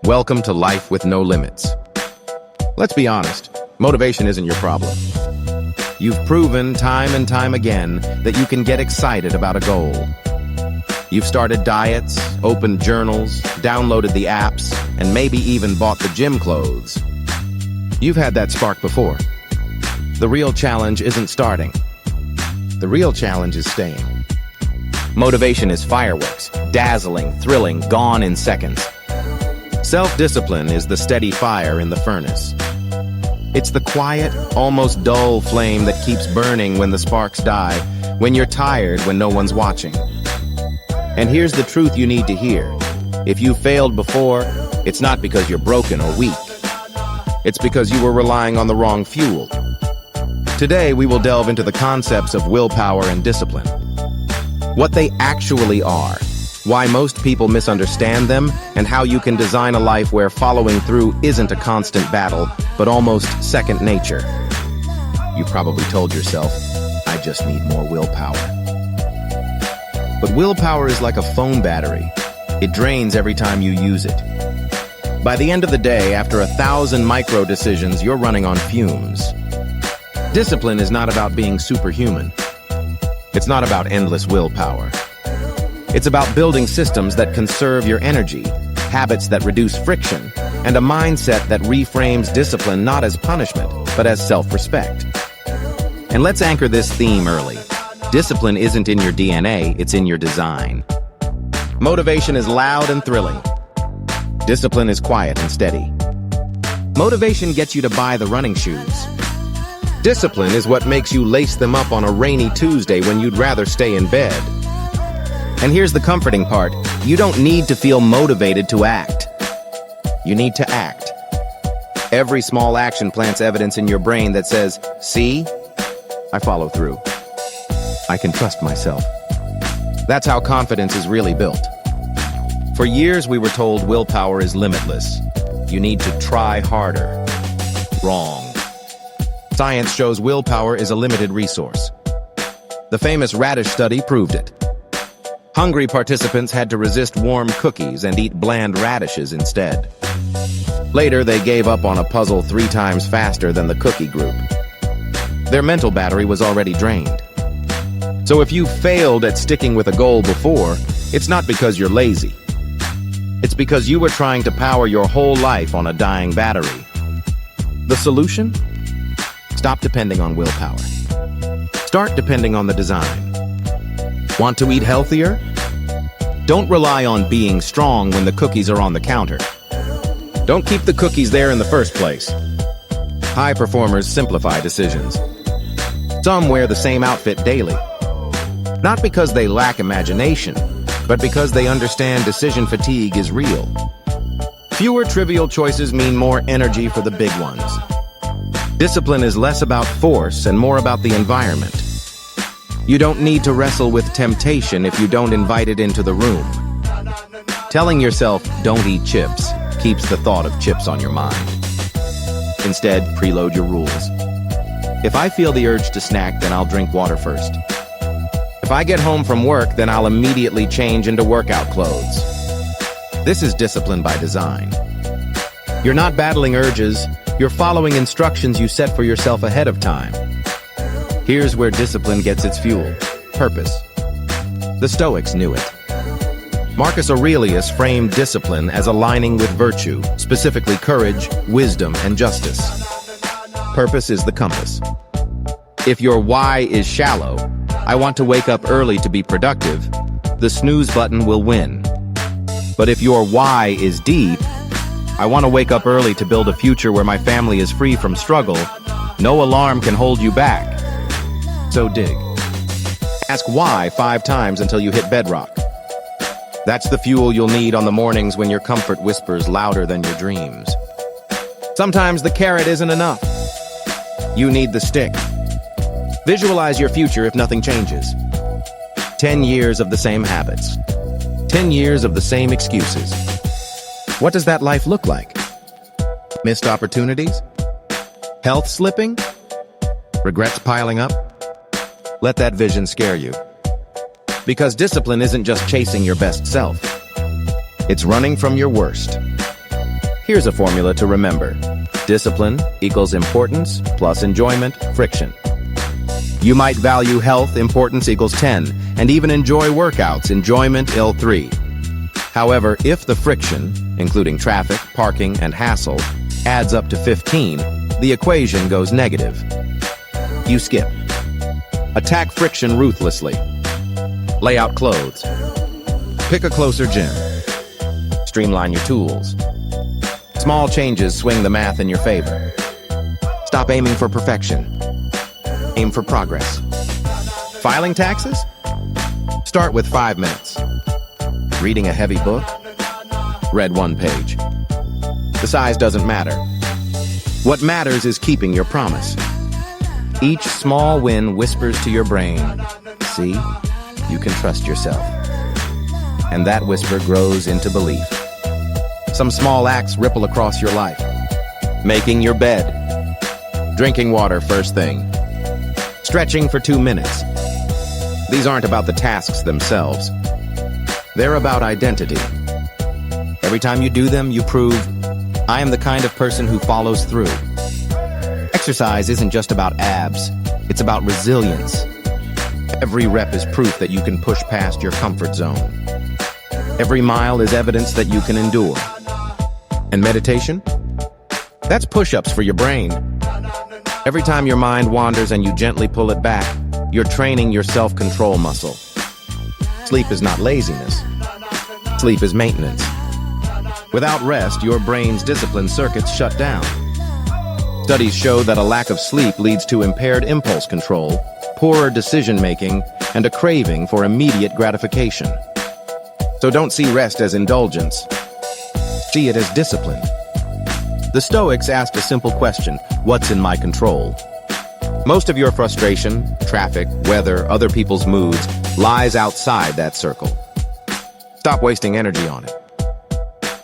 Welcome to life with no limits. Let's be honest, motivation isn't your problem. You've proven time and time again that you can get excited about a goal. You've started diets, opened journals, downloaded the apps, and maybe even bought the gym clothes. You've had that spark before. The real challenge isn't starting. The real challenge is staying. Motivation is fireworks, dazzling, thrilling, gone in seconds. Self-discipline is the steady fire in the furnace. It's the quiet, almost dull flame that keeps burning when the sparks die, when you're tired, when no one's watching. And here's the truth you need to hear. If you failed before, it's not because you're broken or weak. It's because you were relying on the wrong fuel. Today, we will delve into the concepts of willpower and discipline. What they actually are, why most people misunderstand them, and how you can design a life where following through isn't a constant battle, but almost second nature. You probably told yourself, I just need more willpower. But willpower is like a phone battery. It drains every time you use it. By the end of the day, after 1,000 micro decisions, you're running on fumes. Discipline is not about being superhuman. It's not about endless willpower. It's about building systems that conserve your energy, habits that reduce friction, and a mindset that reframes discipline not as punishment, but as self-respect. And let's anchor this theme early. Discipline isn't in your DNA, it's in your design. Motivation is loud and thrilling. Discipline is quiet and steady. Motivation gets you to buy the running shoes. Discipline is what makes you lace them up on a rainy Tuesday when you'd rather stay in bed. And here's the comforting part. You don't need to feel motivated to act. You need to act. Every small action plants evidence in your brain that says, see, I follow through. I can trust myself. That's how confidence is really built. For years, we were told willpower is limitless. You need to try harder. Wrong. Science shows willpower is a limited resource. The famous radish study proved it. Hungry participants had to resist warm cookies and eat bland radishes instead. Later, they gave up on a puzzle 3 times faster than the cookie group. Their mental battery was already drained. So if you failed at sticking with a goal before, it's not because you're lazy. It's because you were trying to power your whole life on a dying battery. The solution? Stop depending on willpower. Start depending on the design. Want to eat healthier? Don't rely on being strong when the cookies are on the counter. Don't keep the cookies there in the first place. High performers simplify decisions. Some wear the same outfit daily. Not because they lack imagination, but because they understand decision fatigue is real. Fewer trivial choices mean more energy for the big ones. Discipline is less about force and more about the environment. You don't need to wrestle with temptation if you don't invite it into the room. Telling yourself, don't eat chips, keeps the thought of chips on your mind. Instead, preload your rules. If I feel the urge to snack, then I'll drink water first. If I get home from work, then I'll immediately change into workout clothes. This is discipline by design. You're not battling urges, you're following instructions you set for yourself ahead of time. Here's where discipline gets its fuel: purpose. The Stoics knew it. Marcus Aurelius framed discipline as aligning with virtue, specifically courage, wisdom, and justice. Purpose is the compass. If your why is shallow, I want to wake up early to be productive, the snooze button will win. But if your why is deep, I want to wake up early to build a future where my family is free from struggle, no alarm can hold you back. So dig. Ask why 5 times until you hit bedrock. That's the fuel you'll need on the mornings when your comfort whispers louder than your dreams. Sometimes the carrot isn't enough. You need the stick. Visualize your future if nothing changes. 10 years of the same habits. 10 years of the same excuses. What does that life look like? Missed opportunities? Health slipping? Regrets piling up? Let that vision scare you. Because discipline isn't just chasing your best self. It's running from your worst. Here's a formula to remember. Discipline equals importance plus enjoyment, friction. You might value health, importance equals 10, and even enjoy workouts, enjoyment ill 3. However, if the friction, including traffic, parking, and hassle, adds up to 15, the equation goes negative. You skip. Attack friction ruthlessly. Lay out clothes. Pick a closer gym. Streamline your tools. Small changes swing the math in your favor. Stop aiming for perfection. Aim for progress. Filing taxes? Start with 5 minutes. Reading a heavy book? Read 1 page. The size doesn't matter. What matters is keeping your promise. Each small win whispers to your brain, see, you can trust yourself. And that whisper grows into belief. Some small acts ripple across your life. Making your bed. Drinking water first thing. Stretching for 2 minutes. These aren't about the tasks themselves. They're about identity. Every time you do them, you prove, I am the kind of person who follows through. Exercise isn't just about abs, it's about resilience. Every rep is proof that you can push past your comfort zone. Every mile is evidence that you can endure. And meditation? That's push-ups for your brain. Every time your mind wanders and you gently pull it back, you're training your self-control muscle. Sleep is not laziness. Sleep is maintenance. Without rest, your brain's discipline circuits shut down. Studies show that a lack of sleep leads to impaired impulse control, poorer decision-making, and a craving for immediate gratification. So don't see rest as indulgence. See it as discipline. The Stoics asked a simple question, what's in my control? Most of your frustration, traffic, weather, other people's moods, lies outside that circle. Stop wasting energy on it.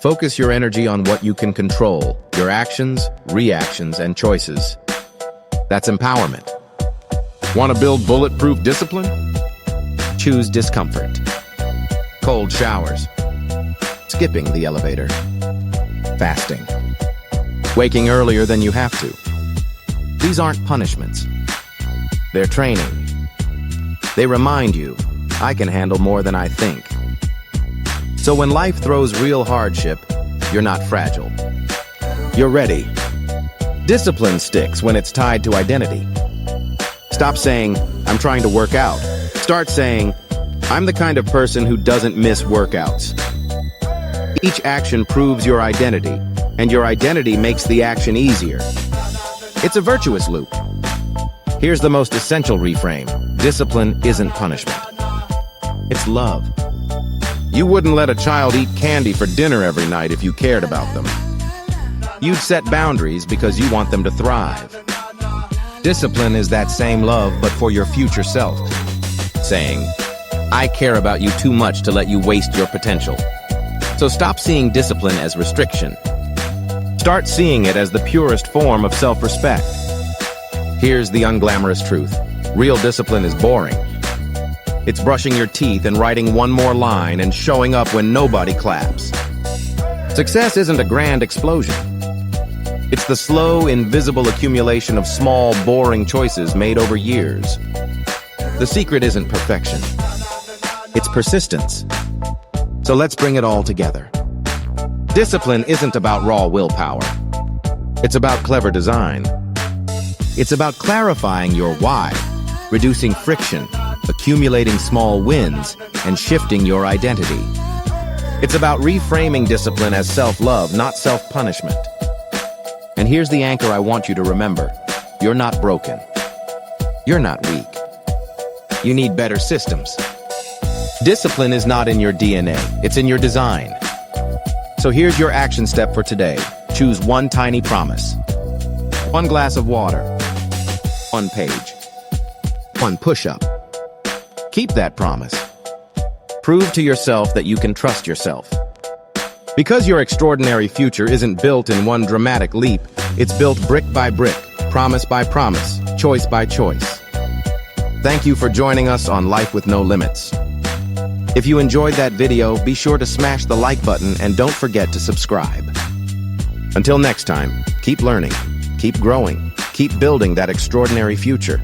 Focus your energy on what you can control, your actions, reactions, and choices. That's empowerment. Want to build bulletproof discipline? Choose discomfort. Cold showers. Skipping the elevator. Fasting. Waking earlier than you have to. These aren't punishments. They're training. They remind you, I can handle more than I think. So when life throws real hardship, you're not fragile. You're ready. Discipline sticks when it's tied to identity. Stop saying, I'm trying to work out. Start saying, I'm the kind of person who doesn't miss workouts. Each action proves your identity, and your identity makes the action easier. It's a virtuous loop. Here's the most essential reframe. Discipline isn't punishment. It's love. You wouldn't let a child eat candy for dinner every night if you cared about them. You'd set boundaries because you want them to thrive. Discipline is that same love, but for your future self. Saying, I care about you too much to let you waste your potential. So stop seeing discipline as restriction. Start seeing it as the purest form of self-respect. Here's the unglamorous truth. Real discipline is boring. It's brushing your teeth and writing one more line and showing up when nobody claps. Success isn't a grand explosion. It's the slow, invisible accumulation of small, boring choices made over years. The secret isn't perfection. It's persistence. So let's bring it all together. Discipline isn't about raw willpower. It's about clever design. It's about clarifying your why, reducing friction, accumulating small wins, and shifting your identity. It's about reframing discipline as self-love, not self-punishment. And here's the anchor I want you to remember. You're not broken. You're not weak. You need better systems. Discipline is not in your DNA, it's in your design. So here's your action step for today. Choose one tiny promise. 1 glass of water. 1 page. 1 push-up. Keep that promise. Prove to yourself that you can trust yourself. Because your extraordinary future isn't built in one dramatic leap, it's built brick by brick, promise by promise, choice by choice. Thank you for joining us on Life with No Limits. If you enjoyed that video, be sure to smash the like button and don't forget to subscribe. Until next time, keep learning, keep growing, keep building that extraordinary future.